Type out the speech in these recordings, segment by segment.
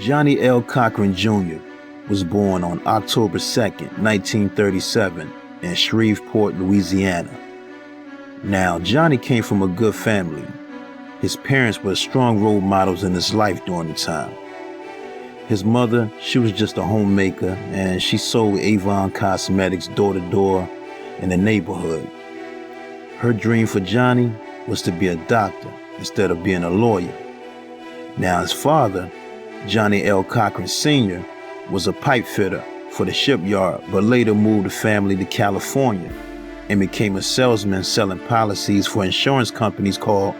Johnnie L. Cochran Jr. was born on October 2nd, 1937 in Shreveport, Louisiana. Now, Johnny came from a good family. His parents were strong role models in his life during the time. His mother, she was just a homemaker, and she sold Avon cosmetics door to door in the neighborhood. Her dream for Johnny was to be a doctor instead of being a lawyer. Now, his father, Johnnie L. Cochran Sr., was a pipe fitter for the shipyard, but later moved the family to California and became a salesman selling policies for insurance companies called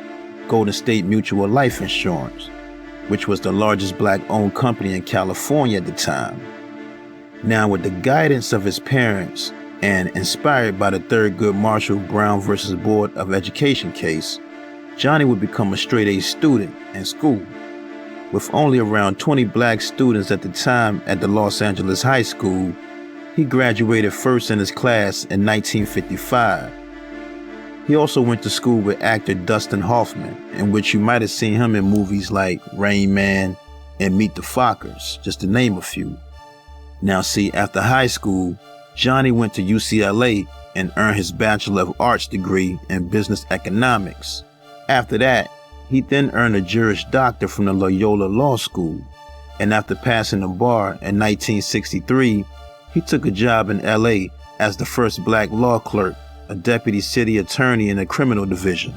Golden State Mutual Life Insurance, which was the largest black-owned company in California at the time. Now, with the guidance of his parents and inspired by the Thurgood Marshall Brown versus Board of Education case, Johnny would become a straight-A student in school. With only around 20 black students at the time at the Los Angeles High School, he graduated first in his class in 1955. He also went to school with actor Dustin Hoffman, in which you might have seen him in movies like Rain Man and Meet the Fockers, just to name a few. Now see, after high school, Johnny went to UCLA and earned his Bachelor of Arts degree in Business Economics. After that, he then earned a Juris Doctor from the Loyola Law School, and after passing the bar in 1963, he took a job in LA as the first black law clerk, a deputy city attorney in the criminal division.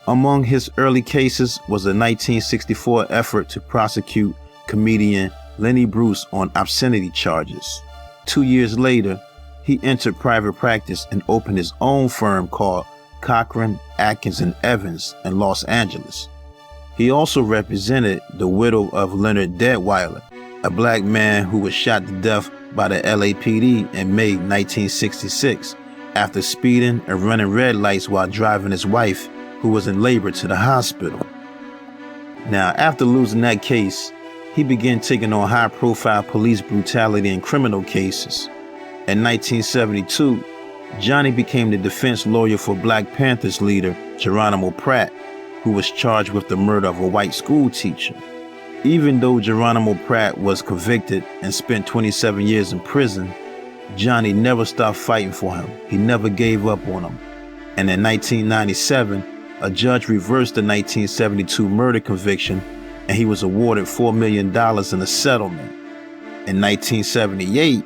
Among his early cases was a 1964 effort to prosecute comedian Lenny Bruce on obscenity charges. 2 years later, he entered private practice and opened his own firm called Cochran, Atkins, and Evans in Los Angeles. He also represented the widow of Leonard Deadweiler, a black man who was shot to death by the LAPD in May 1966 after speeding and running red lights while driving his wife, who was in labor, to the hospital. Now, after losing that case, he began taking on high-profile police brutality and criminal cases. In 1972, Johnny became the defense lawyer for Black Panthers leader Geronimo Pratt, who was charged with the murder of a white school teacher. Even though Geronimo Pratt was convicted and spent 27 years in prison, Johnny never stopped fighting for him. He never gave up on him. And in 1997, a judge reversed the 1972 murder conviction, and he was awarded $4 million in a settlement. In 1978,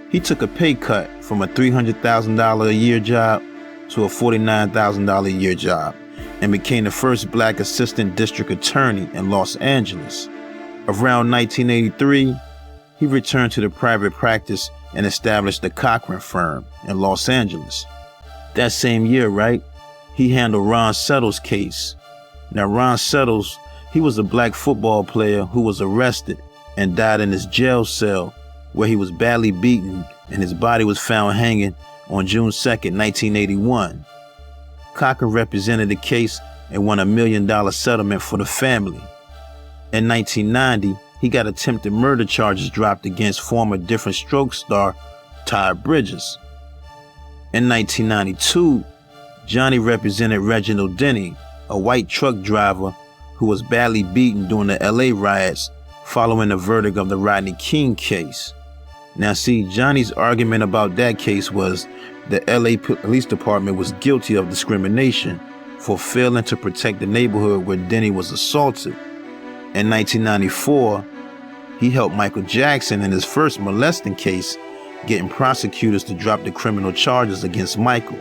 he took a pay cut from a $300,000 a year job to a $49,000 a year job and became the first black assistant district attorney in Los Angeles. Around 1983, he returned to the private practice and established the Cochran firm in Los Angeles. That same year, right, he handled Ron Settles' case. Now, Ron Settles, he was a black football player who was arrested and died in his jail cell, where he was badly beaten and his body was found hanging on June 2nd, 1981. Cochran represented the case and won $1 million settlement for the family. In 1990, he got attempted murder charges dropped against former Different Strokes star Todd Bridges. In 1992, Johnny represented Reginald Denny, a white truck driver who was badly beaten during the LA riots following the verdict of the Rodney King case. Now see, Johnny's argument about that case was the LA Police Department was guilty of discrimination for failing to protect the neighborhood where Denny was assaulted. In 1994, he helped Michael Jackson in his first molesting case, getting prosecutors to drop the criminal charges against Michael.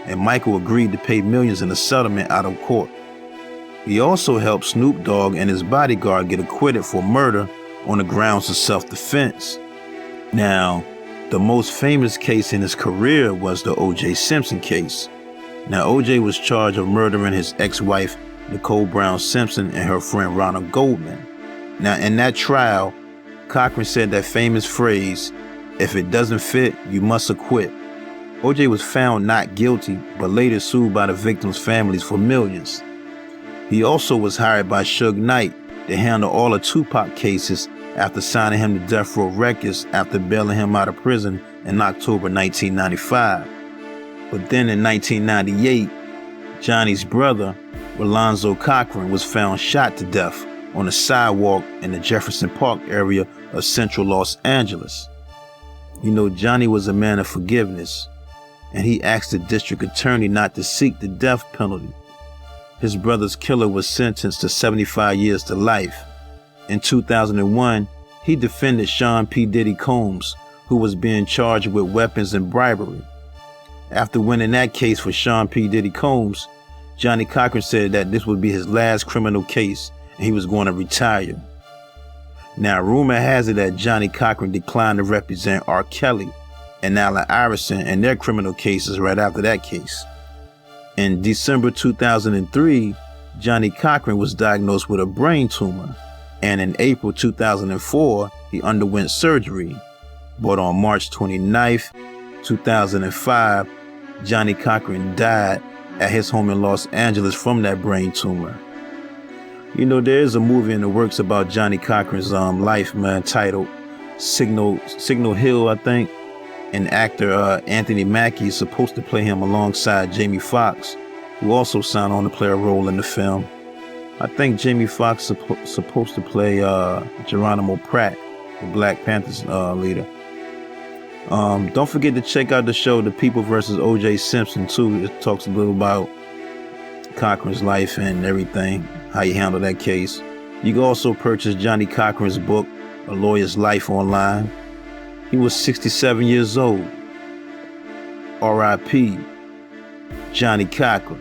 And Michael agreed to pay millions in a settlement out of court. He also helped Snoop Dogg and his bodyguard get acquitted for murder on the grounds of self-defense. Now, the most famous case in his career was the O.J. Simpson case. Now, O.J. was charged of murdering his ex-wife, Nicole Brown Simpson, and her friend Ronald Goldman. Now, in that trial, Cochran said that famous phrase, "If it doesn't fit, you must acquit." O.J. was found not guilty, but later sued by the victims' families for millions. He also was hired by Suge Knight to handle all the Tupac cases after signing him to Death Row Records after bailing him out of prison in October 1995. But then in 1998, Johnny's brother, Rolonzo Cochran, was found shot to death on a sidewalk in the Jefferson Park area of central Los Angeles. You know, Johnnie was a man of forgiveness, and he asked the district attorney not to seek the death penalty. His brother's killer was sentenced to 75 years to life. In 2001, he defended Sean P. Diddy Combs, who was being charged with weapons and bribery. After winning that case for Sean P. Diddy Combs, Johnnie Cochran said that this would be his last criminal case and he was going to retire. Now, rumor has it that Johnnie Cochran declined to represent R. Kelly and Allen Iverson in their criminal cases right after that case. In December 2003, Johnnie Cochran was diagnosed with a brain tumor, and in April 2004, he underwent surgery. But on March 29th, 2005, Johnnie Cochran died at his home in Los Angeles from that brain tumor. You know, there is a movie in the works about Johnnie Cochran's life, man, titled Signal Hill, I think. And actor Anthony Mackie is supposed to play him alongside Jamie Foxx, who also signed on to play a role in the film. I think Jamie Foxx is supposed to play Geronimo Pratt, the Black Panthers leader. Don't forget to check out the show The People vs. O.J. Simpson too. It talks a little about Cochran's life and everything, how he handled that case. You can also purchase Johnnie Cochran's book, A Lawyer's Life, online. He was 67 years old. R.I.P. Johnnie Cochran.